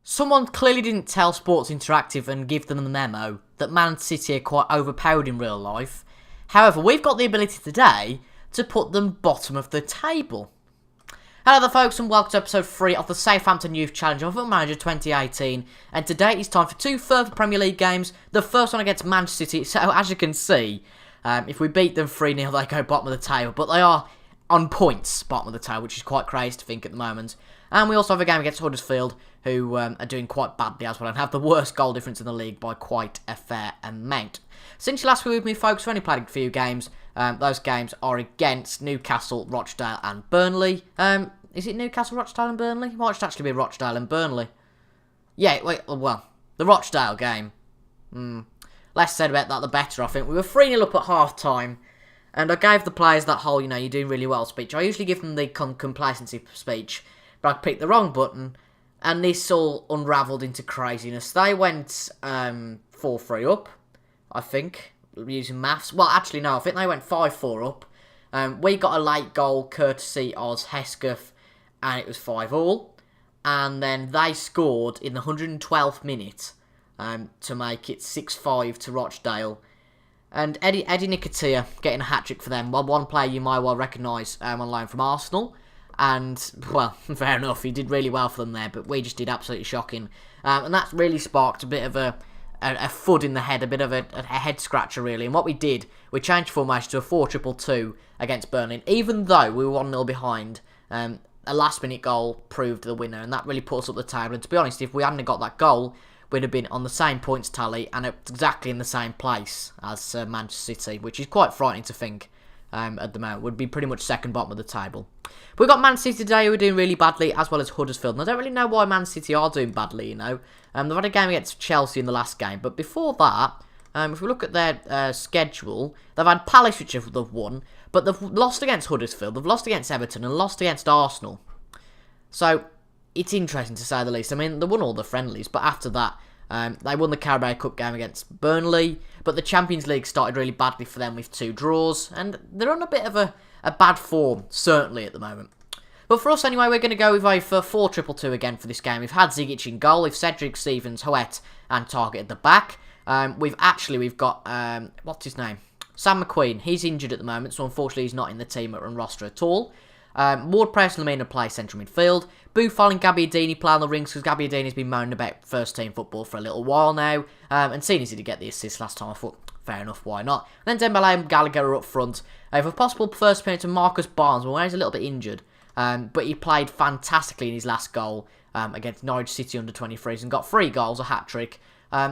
Someone clearly didn't tell Sports Interactive and give them the memo that Man City are quite overpowered in real life. However, we've got the ability today to put them bottom of the table. Hello there folks and welcome to episode 3 of the Southampton Youth Challenge of Football Manager 2018, and today it's time for 2 further Premier League games, the first one against Manchester City. So as you can see, if we beat them 3-0 they go bottom of the table, but they are on points bottom of the table, which is quite crazy to think at the moment. And we also have a game against Huddersfield, who are doing quite badly as well and have the worst goal difference in the league by quite a fair amount. Since you last were with me folks, we've only played a few games. Those games are against Newcastle, Rochdale and Burnley. Is it Newcastle, Rochdale and Burnley? It might actually be Rochdale and Burnley. Yeah, well, the Rochdale game. Less said about that, the better, I think. We were 3-0 up at half-time, and I gave the players that whole, you're doing really well speech. I usually give them the complacency speech, but I picked the wrong button, and this all unravelled into craziness. They went 4-3 up, I think, using maths. Well, actually, no, I think they went 5-4 up. We got a late goal courtesy of Hesketh, and it was 5-5. And then they scored in the 112th minute to make it 6-5 to Rochdale. And Eddie Nketiah getting a hat-trick for them. Well, one player you might well recognise on loan from Arsenal. And, well, fair enough, he did really well for them there, but we just did absolutely shocking. And that's really sparked a bit of a FUD in the head, a bit of a head-scratcher, really. And what we did, we changed formation to a 4-2-2 against Burnley. Even though we were 1-0 behind, a last-minute goal proved the winner, and that really put us up the table. And to be honest, if we hadn't got that goal, we'd have been on the same points tally and exactly in the same place as Manchester City, which is quite frightening to think at the moment. Would be pretty much second bottom of the table. But we've got Man City today who are doing really badly, as well as Huddersfield. And I don't really know why Man City are doing badly, They've had a game against Chelsea in the last game. But before that, if we look at their schedule, they've had Palace, which they've won. But they've lost against Huddersfield, they've lost against Everton, and lost against Arsenal. So, it's interesting to say the least. I mean, they won all the friendlies, but after that, they won the Carabao Cup game against Burnley. But the Champions League started really badly for them with 2 draws. And they're on a bit of a bad form, certainly, at the moment. But for us, anyway, we're going to go with a 4-2-2 again for this game. We've had Zigic in goal, with Cedric, Stevens, Hoet, and Target at the back. We've got, what's his name? Sam McQueen. He's injured at the moment, so unfortunately he's not in the team or roster at all. Ward-Prowse and Lamina play central midfield. Buffon and Gabbiadini play on the rings, because Gabbiadini's been moaning about first-team football for a little while now. And seeing as he did get the assist last time, I thought, fair enough, why not? And then Dembele and Gallagher are up front. For a possible first appearance to Marcus Barnes, well, he's a little bit injured. But he played fantastically in his last goal against Norwich City under-23s and got 3 goals, a hat-trick.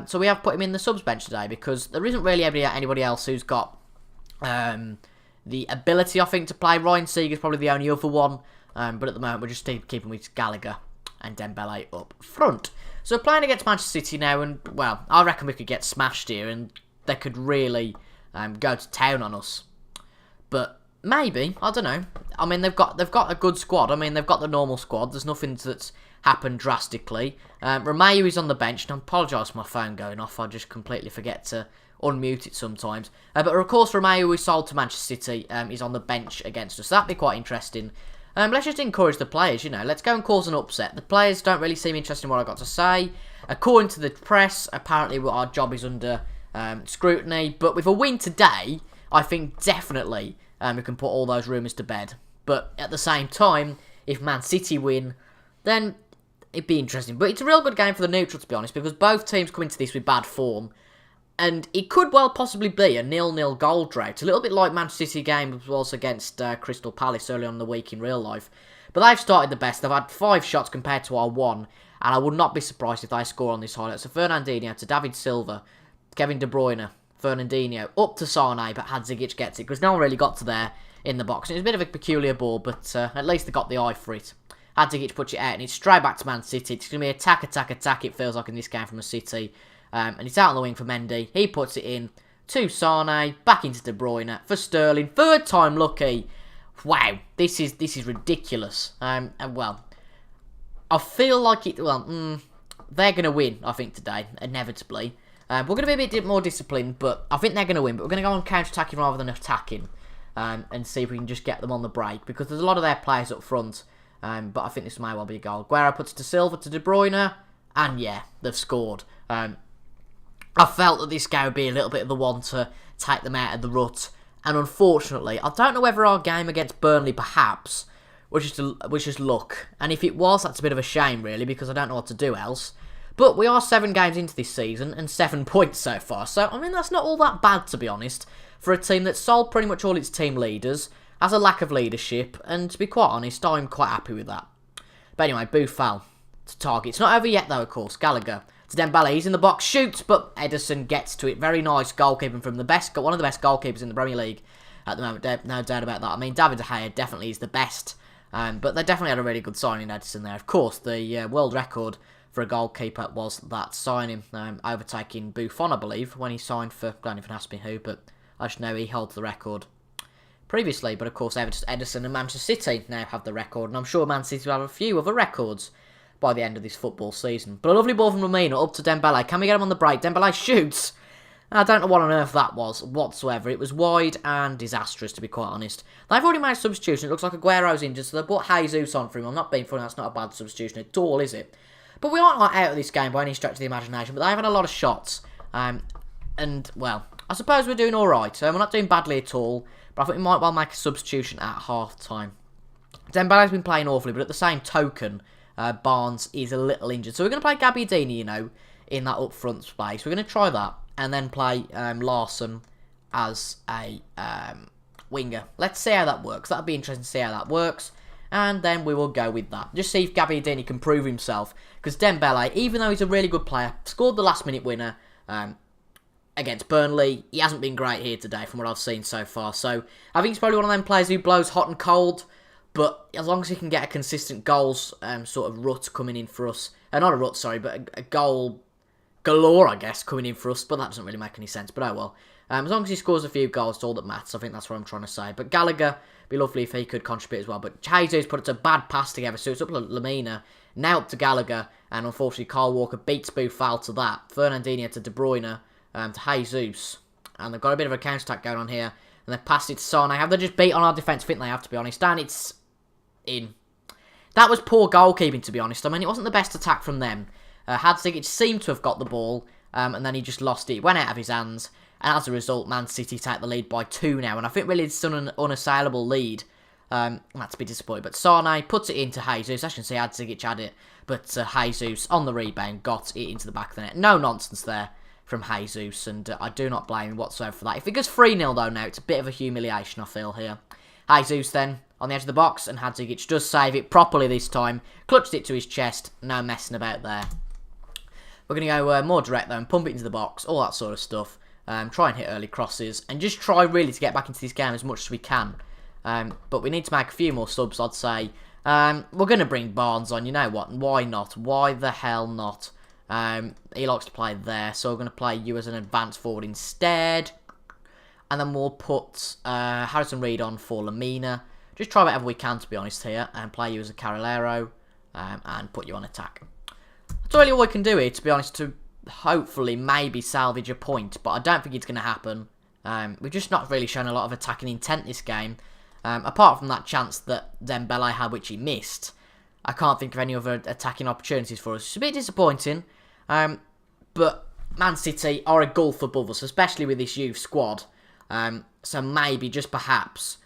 So we have put him in the subs bench today because there isn't really anybody else who's got the ability, I think, to play. Ryan Seeger's probably the only other one. But at the moment, we're just keeping with Gallagher and Dembele up front. So playing against Manchester City now, and, well, I reckon we could get smashed here and they could really go to town on us. But maybe, I don't know. I mean, they've got a good squad. I mean, they've got the normal squad. There's nothing that's happened drastically. Romeu is on the bench, and I apologise for my phone going off. I just completely forget to unmute it sometimes. But of course, Romeu, who is sold to Manchester City, is on the bench against us. So that'd be quite interesting. Let's just encourage the players, Let's go and cause an upset. The players don't really seem interested in what I've got to say. According to the press, apparently our job is under scrutiny. But with a win today, I think definitely we can put all those rumours to bed. But at the same time, if Man City win, then it'd be interesting. But it's a real good game for the neutral, to be honest, because both teams come into this with bad form. And it could well possibly be a 0-0 goal drought. A little bit like Manchester City game was against Crystal Palace early on in the week in real life. But they've started the best. They've had 5 shots compared to our 1. And I would not be surprised if they score on this highlight. So Fernandinho to David Silva, Kevin De Bruyne, Fernandinho, up to Sane, but Zigic gets it, because no one really got to there in the box. And it was a bit of a peculiar ball, but at least they got the eye for it. Zigic puts it out, and it's straight back to Man City. It's going to be attack, it feels like in this game from a City. And it's out on the wing for Mendy. He puts it in to Sane, back into De Bruyne for Sterling. 3rd time lucky. Wow, this is ridiculous. And well, I feel like it. Well, they're going to win, I think, today, inevitably. We're going to be a bit more disciplined, but I think they're going to win. But we're going to go on counter-attacking rather than attacking, and see if we can just get them on the break, because there's a lot of their players up front. But I think this may well be a goal. Guerra puts it to Silva, to De Bruyne, And yeah, they've scored. I felt that this game would be a little bit of the one to take them out of the rut. And unfortunately, I don't know whether our game against Burnley perhaps was just luck. And if it was, that's a bit of a shame really, because I don't know what to do else. But we are 7 games into this season and 7 points so far. So, I mean, that's not all that bad, to be honest, for a team that's sold pretty much all its team leaders, has a lack of leadership, and to be quite honest, I'm quite happy with that. But anyway, Buffal to target. It's not over yet, though, of course. Gallagher to Dembele. He's in the box, shoots, but Ederson gets to it. Very nice goalkeeping from one of the best goalkeepers in the Premier League at the moment. No doubt about that. I mean, David De Gea definitely is the best, but they definitely had a really good signing, Ederson, there. Of course, the world record for a goalkeeper was that signing, overtaking Buffon, I believe, when he signed for, don't even ask me who, but I just know he holds the record previously. But of course, Ederson and Manchester City now have the record, and I'm sure Man City will have a few other records by the end of this football season. But a lovely ball from Lamina up to Dembele. Can we get him on the break? Dembele shoots. I don't know what on earth that was whatsoever. It was wide and disastrous, to be quite honest. They've already made a substitution. It looks like Aguero's injured, so they put Jesus on for him. I'm not being funny, that's not a bad substitution at all, is it? But we aren't out of this game by any stretch of the imagination, but they've had a lot of shots. And, well, I suppose we're doing alright. We're not doing badly at all, but I think we might well make a substitution at half-time. Dembele's been playing awfully, but at the same token, Barnes is a little injured. So we're going to play Gabbiadini, in that up-front space. We're going to try that, and then play Larson as a winger. Let's see how that works. That'll be interesting to see how that works. And then we will go with that. Just see if Gabbiadini can prove himself. Because Dembele, even though he's a really good player, scored the last-minute winner against Burnley. He hasn't been great here today from what I've seen so far. So I think he's probably one of them players who blows hot and cold. But as long as he can get a consistent goals sort of rut coming in for us. Not a rut, sorry, but a goal galore, I guess, coming in for us. But that doesn't really make any sense. But oh well. As long as he scores a few goals, it's all that matters. I think that's what I'm trying to say. But Gallagher, be lovely if he could contribute as well. But Jesus put it to a bad pass together, so it's up to Lamina, now up to Gallagher, and unfortunately Kyle Walker beats Buffal to that. Fernandinho to De Bruyne, to Jesus, and they've got a bit of a counter-attack going on here, and they've passed it to Sane. Have they just beat on our defence? I think they have, to be honest, and it's in. That was poor goalkeeping, to be honest. I mean, it wasn't the best attack from them. Hadzic seemed to have got the ball, and then he just lost it. It went out of his hands. And as a result, Man City take the lead by 2 now. And I think really it's an unassailable lead. That's a bit disappointing. But Sane puts it into Jesus. I shouldn't say Hadzic had it. But Jesus, on the rebound, got it into the back of the net. No nonsense there from Jesus. And I do not blame him whatsoever for that. If it goes 3-0 though now, it's a bit of a humiliation, I feel, here. Jesus then, on the edge of the box. And Hadzic does save it properly this time. Clutched it to his chest. No messing about there. We're going to go more direct though and pump it into the box. All that sort of stuff. Try and hit early crosses, and just try really to get back into this game as much as we can. But we need to make a few more subs, I'd say. We're going to bring Barnes on, you know what? Why not? Why the hell not? He likes to play there, so we're going to play you as an advanced forward instead. And then we'll put Harrison Reed on for Lamina. Just try whatever we can, to be honest, here, and play you as a Carrilero, and put you on attack. That's really all we can do here, to be honest, to hopefully maybe salvage a point, but I don't think it's going to happen. We've just not really shown a lot of attacking intent this game. Apart from that chance that Dembele had, which he missed, I can't think of any other attacking opportunities for us. It's a bit disappointing, but Man City are a gulf above us, especially with this youth squad. So maybe, just perhaps,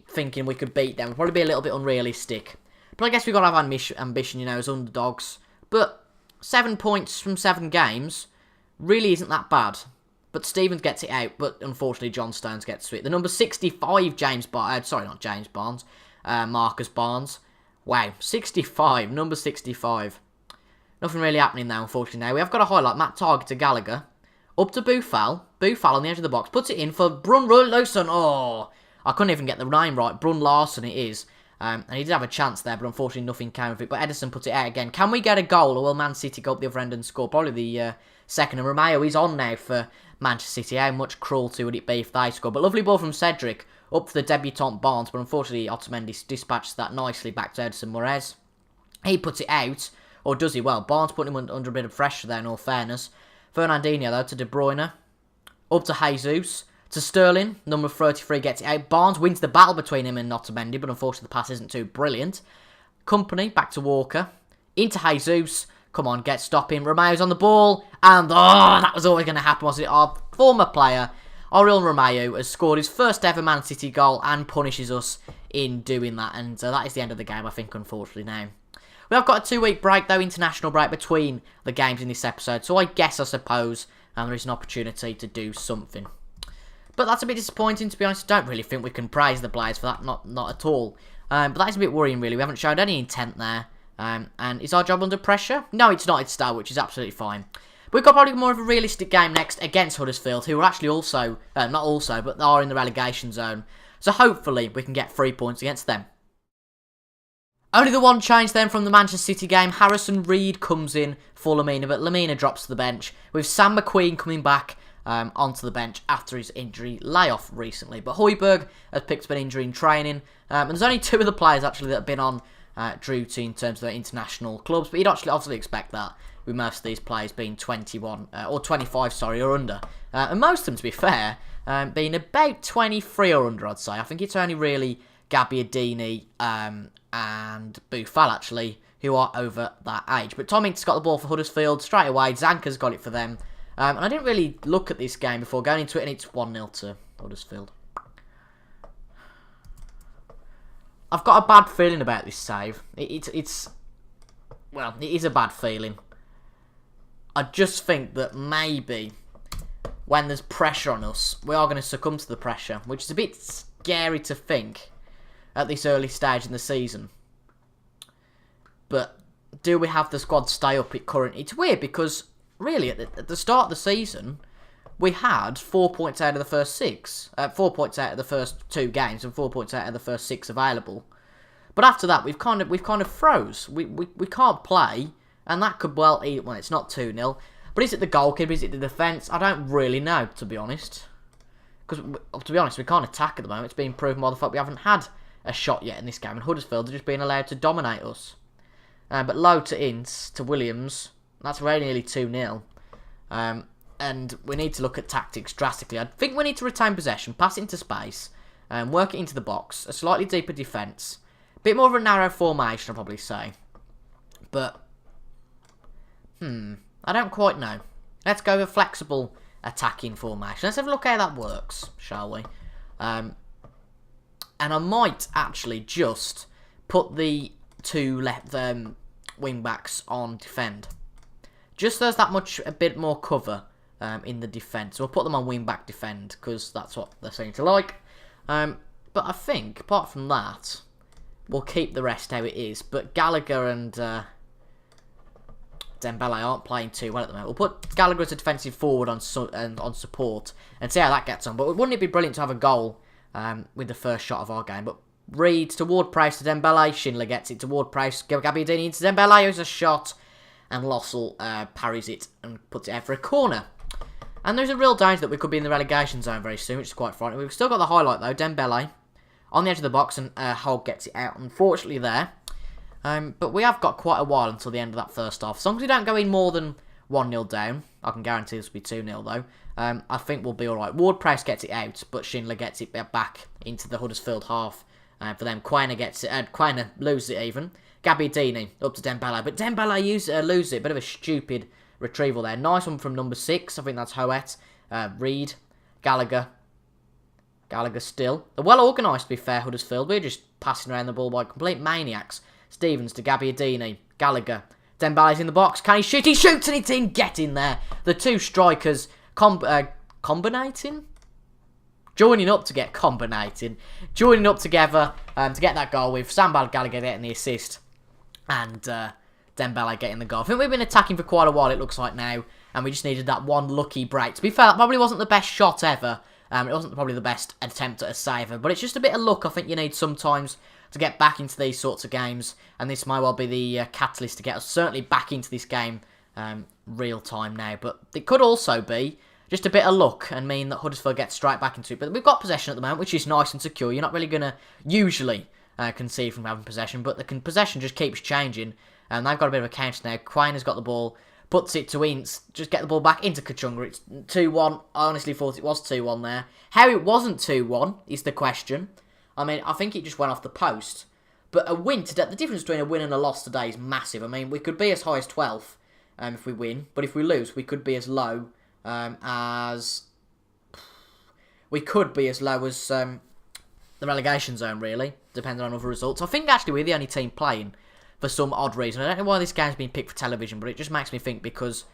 thinking we could beat them would probably be a little bit unrealistic. But I guess we've got to have ambition, as underdogs. But 7 points from 7 games really isn't that bad. But Stevens gets it out, but unfortunately John Stones gets to it. The number 65, Marcus Barnes. Wow, 65, number 65. Nothing really happening now, unfortunately. Now we have got a highlight. Matt Target to Gallagher. Up to Buffal. Buffal on the edge of the box. Puts it in for Brun Larson. Oh, I couldn't even get the name right. Brun Larson it is. And he did have a chance there, but unfortunately nothing came of it. But Ederson puts it out again. Can we get a goal, or will Man City go up the other end and score? Probably the second. And Romeo is on now for Manchester City. How much cruelty would it be if they score? But lovely ball from Cedric up to the debutant Barnes. But unfortunately, Otamendi dispatches that nicely back to Edson Moraes. He puts it out. Or does he? Well, Barnes putting him under a bit of pressure there, in all fairness. Fernandinho, though, to De Bruyne. Up to Jesus. To Sterling, number 33 gets it out. Barnes wins the battle between him and Otamendi, but unfortunately the pass isn't too brilliant. Company, back to Walker. Into Jesus. Come on, get stopping. Romeo's on the ball. And, that was always going to happen, wasn't it? Our former player, Oriol Romeo, has scored his first ever Man City goal and punishes us in doing that. And that is the end of the game, I think, unfortunately, now. We have got a 2-week break, though, international break between the games in this episode. So I suppose, there is an opportunity to do something. But that's a bit disappointing, to be honest. I don't really think we can praise the players for that, not at all. But that is a bit worrying, really. We haven't shown any intent there. And is our job under pressure? No, it's not. It's Star, which is absolutely fine. We've got probably more of a realistic game next against Huddersfield, who are actually also, not also, but are in the relegation zone. So hopefully we can get 3 points against them. Only the one change then from the Manchester City game. Harrison Reed comes in for Lamina, but Lamina drops to the bench, with Sam McQueen coming back onto the bench after his injury layoff recently. But Højbjerg has picked up an injury in training, and there's only 2 of the players actually that have been on duty in terms of their international clubs, but you'd actually obviously expect that with most of these players being 21 or 25, or under, and most of them, to be fair, being about 23 or under, I'd say. I think it's only really Gabbiadini and Boufal, actually, who are over that age. But Tom Ince got the ball for Huddersfield straight away. Zanka's got it for them. And I didn't really look at this game before going into it, and it's 1-0 to Huddersfield. I've got a bad feeling about this save. It is a bad feeling. I just think that maybe when there's pressure on us, we are going to succumb to the pressure, which is a bit scary to think at this early stage in the season. But do we have the squad stay up at current? It's weird because really at the start of the season we had 4 points out of the first 6, 4 points out of the first 2 games, and 4 points out of the first 6 available. But after that we've kind of froze. We can't play, and that could well it's not 2-0. But is it the goalkeeper? Is it the defence? I don't really know, to be honest. Because to be honest, we can't attack at the moment. It's been proven by the fact we haven't had a shot yet in this game, and Huddersfield are just being allowed to dominate us. But low to Ince, to Williams, that's very nearly 2-0. And we need to look at tactics drastically. I think we need to retain possession, pass it into space, work it into the box, a slightly deeper defence, a bit more of a narrow formation, I'll probably say. But, I don't quite know. Let's go with a flexible attacking formation. Let's have a look how that works, shall we? And I might actually just put the 2 left wing backs on defend. Just so there's a bit more cover in the defence. We'll put them on wing back defend because that's what they seem to like. But I think apart from that, we'll keep the rest how it is. But Gallagher and Dembele aren't playing too well at the moment. We'll put Gallagher as a defensive forward on support and see how that gets on. But wouldn't it be brilliant to have a goal with the first shot of our game? But Reed toward Price to Dembele. Schindler gets it toward Price. Gabbiadini into Dembele. Here's a shot. And Lossell parries it and puts it out for a corner. And there's a real danger that we could be in the relegation zone very soon, which is quite frightening. We've still got the highlight though. Dembele on the edge of the box, and Hogg gets it out, unfortunately, there. But we have got quite a while until the end of that first half. As long as we don't go in more than 1-0 down, I can guarantee this will be 2-0 though. I think we'll be alright. Ward-Prowse gets it out, but Schindler gets it back into the Huddersfield half. For them, Quainer gets it. Quainer loses it even. Gabbiadini up to Dembele, but Dembele loses it. Bit of a stupid retrieval there. Nice one from number 6. I think that's Hoet. Reed, Gallagher still. They're well organised, to be fair, Huddersfield. We're just passing around the ball like complete maniacs. Stevens to Gabbiadini. Gallagher. Dembele's in the box. Can he shoot? He shoots and it's in. Get in there. The 2 strikers combinating? Joining up together to get that goal with Sambal Gallagher getting the assist and Dembele getting the goal. I think we've been attacking for quite a while, it looks like now, and we just needed that one lucky break. To be fair, that probably wasn't the best shot ever. It wasn't probably the best attempt at a save ever, but it's just a bit of luck I think you need sometimes to get back into these sorts of games, and this might well be the catalyst to get us certainly back into this game real time now. But it could also be just a bit of luck and mean that Huddersfield gets straight back into it. But we've got possession at the moment, which is nice and secure. You're not really going to usually concede from having possession, but the possession just keeps changing. And they've got a bit of a counter now. Quainer's got the ball, puts it to Ince, just get the ball back into Kachunga. It's 2-1. I honestly thought it was 2-1 there. How it wasn't 2-1 is the question. I mean, I think it just went off the post. But a win today, the difference between a win and a loss today is massive. I mean, we could be as high as 12th. if we win. But if we lose, we could be as low as... We could be as low as the relegation zone, really, depending on other results. I think, actually, we're the only team playing for some odd reason. I don't know why this game's been picked for television, but it just makes me think because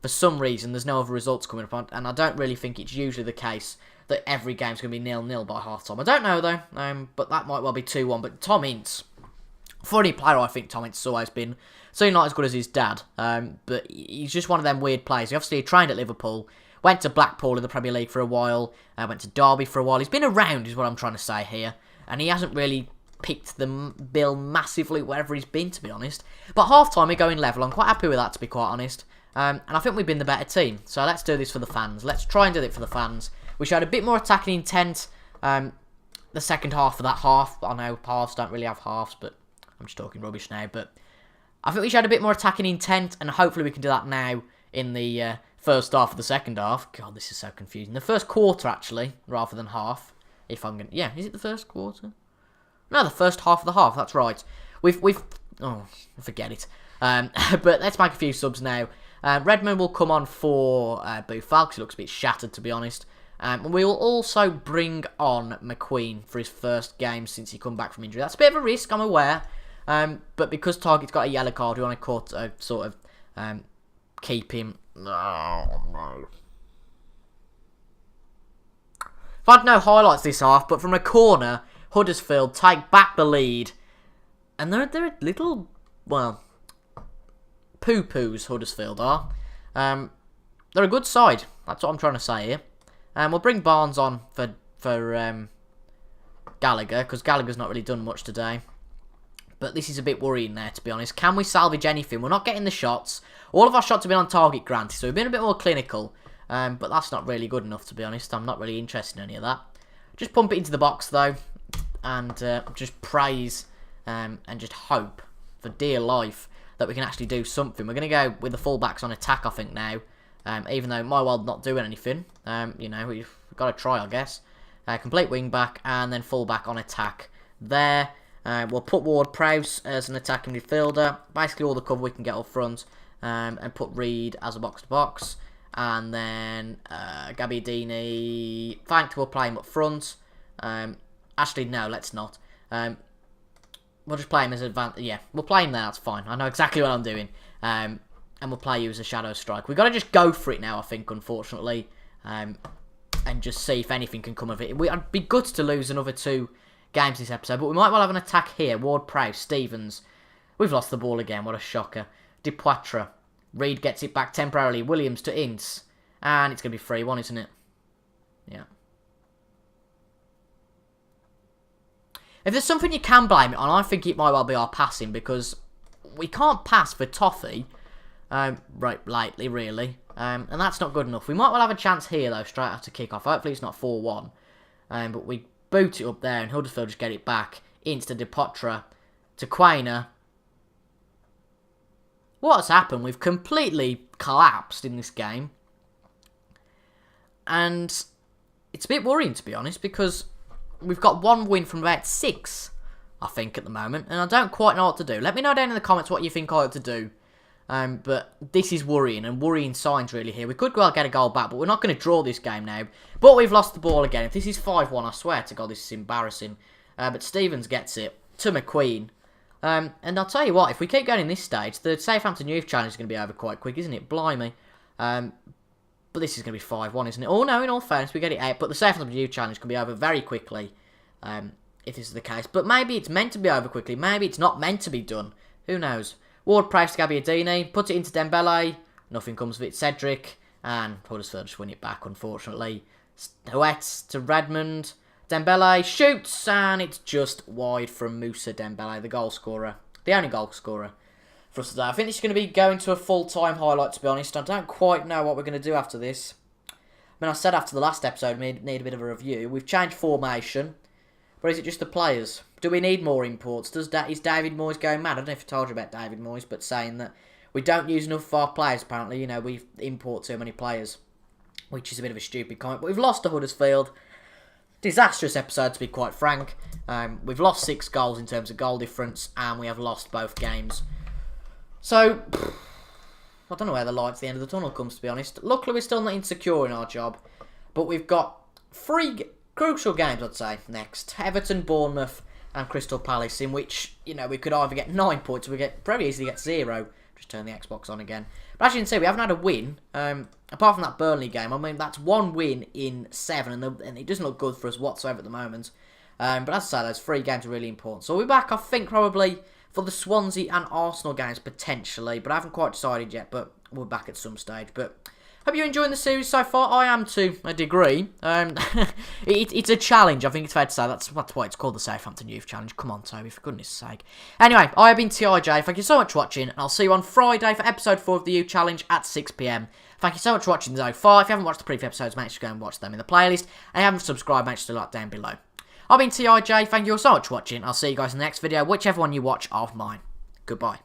for some reason there's no other results coming up, and I don't really think it's usually the case that every game's going to be 0-0 by half-time. I don't know, though, but that might well be 2-1. But Tom Ince, funny player, I think Tom Ince has always been. Certainly not as good as his dad, but he's just one of them weird players. He obviously trained at Liverpool, went to Blackpool in the Premier League for a while, went to Derby for a while. He's been around, is what I'm trying to say here, and he hasn't really picked the bill massively wherever he's been, to be honest. But half-time, we're going level. I'm quite happy with that, to be quite honest. And I think we've been the better team. So let's do this for the fans. Let's try and do it for the fans. We showed a bit more attacking intent the second half of that half. I know halves don't really have halves, but I'm just talking rubbish now. But I think we showed a bit more attacking intent, and hopefully we can do that now in the first half of the second half. God, this is so confusing. The first quarter, actually, rather than half. If I'm going to... Yeah, is it the first quarter? No, the first half of the half, that's right. We've oh, forget it. But let's make a few subs now. Redmond will come on for Boufal, because he looks a bit shattered, to be honest. And we will also bring on McQueen for his first game since he come back from injury. That's a bit of a risk, I'm aware. But because Target's got a yellow card, we want to sort of keep him... Oh, no. I've had no highlights this half, but from a corner... Huddersfield take back the lead. And they're a little, well, poo-poos, Huddersfield are. They're a good side. That's what I'm trying to say here. We'll bring Barnes on for Gallagher, because Gallagher's not really done much today. But this is a bit worrying there, to be honest. Can we salvage anything? We're not getting the shots. All of our shots have been on target, granted, so we've been a bit more clinical. But that's not really good enough, to be honest. I'm not really interested in any of that. Just pump it into the box, though. And just praise and just hope for dear life that we can actually do something. We're going to go with the fullbacks on attack, I think, now. Even though my world not doing anything. You know, we've got to try, I guess. Complete wing back and then fullback on attack there. We'll put Ward-Prowse as an attacking midfielder. Basically all the cover we can get up front. And put Reed as a box-to-box. And then Gabbiadini, Fanked will play him up front. Actually, no, let's not. We'll just play him as advanced. Yeah, we'll play him there, that's fine. I know exactly what I'm doing. And we'll play you as a shadow strike. We've got to just go for it now, I think, unfortunately. And just see if anything can come of it. I'd be good to lose another 2 games this episode, but we might well have an attack here. Ward-Prowse, Stevens. We've lost the ball again, what a shocker. Depoitre. Reed gets it back temporarily. Williams to Ince. And it's going to be 3-1, isn't it? Yeah. If there's something you can blame it on, I think it might well be our passing, because we can't pass for Toffee right lately, really. And that's not good enough. We might well have a chance here, though, straight after kick-off. Hopefully it's not 4-1. But we boot it up there, and Huddersfield just get it back. Ince to Depoitre to Quainer. What's happened? We've completely collapsed in this game. And it's a bit worrying, to be honest, because... We've got 1 win from about 6, I think, at the moment. And I don't quite know what to do. Let me know down in the comments what you think I ought to do. But this is worrying, and worrying signs really here. We could go out and get a goal back, but we're not going to draw this game now. But we've lost the ball again. If this is 5-1, I swear to God, this is embarrassing. But Stevens gets it to McQueen. And I'll tell you what, if we keep going in this stage, the Southampton Youth challenge is going to be over quite quick, isn't it? Blimey. But this is going to be 5-1, isn't it? Oh, no, in all fairness, we get it out. But the Southampton Youth challenge can be over very quickly, if this is the case. But maybe it's meant to be over quickly. Maybe it's not meant to be done. Who knows? Ward-Prowse to Gabbiadini. Put it into Dembele. Nothing comes of it. Cedric. And Huddersfield just win it back, unfortunately. Huet to Redmond. Dembele shoots. And it's just wide from Moussa Dembele, the goal scorer. The only goal scorer for us today. I think this is going to be going to a full-time highlight, to be honest. I don't quite know what we're going to do after this. I mean, I said after the last episode we need a bit of a review. We've changed formation. But is it just the players? Do we need more imports? Is David Moyes going mad? I don't know if I told you about David Moyes, but saying that we don't use enough of our players, apparently. You know, we import too many players, which is a bit of a stupid comment. But we've lost to Huddersfield. Disastrous episode, to be quite frank. We've lost 6 goals in terms of goal difference, and we have lost both games. So, I don't know where the light at the end of the tunnel comes, to be honest. Luckily, we're still not insecure in our job. But we've got 3 crucial games, I'd say, next. Everton, Bournemouth and Crystal Palace, in which, you know, we could either get 9 points or we could very easily get 0. Just turn the Xbox on again. But as you can see, we haven't had a win. Apart from that Burnley game, I mean, that's 1 win in 7, and it doesn't look good for us whatsoever at the moment. But as I say, those 3 games are really important. So we'll be back, I think, probably for the Swansea and Arsenal games, potentially. But I haven't quite decided yet, but we'll be back at some stage. But hope you're enjoying the series so far. I am to a degree. It's a challenge, I think it's fair to say. That's why it's called the Southampton Youth Challenge. Come on, Toby, for goodness sake. Anyway, I have been TIJ. Thank you so much for watching, and I'll see you on Friday for episode 4 of the Youth Challenge at 6 PM. Thank you so much for watching so far. If you haven't watched the previous episodes, make sure to go and watch them in the playlist. And if you haven't subscribed, make sure to like down below. I've been TIJ. Thank you all so much for watching. I'll see you guys in the next video, whichever one you watch of mine. Goodbye.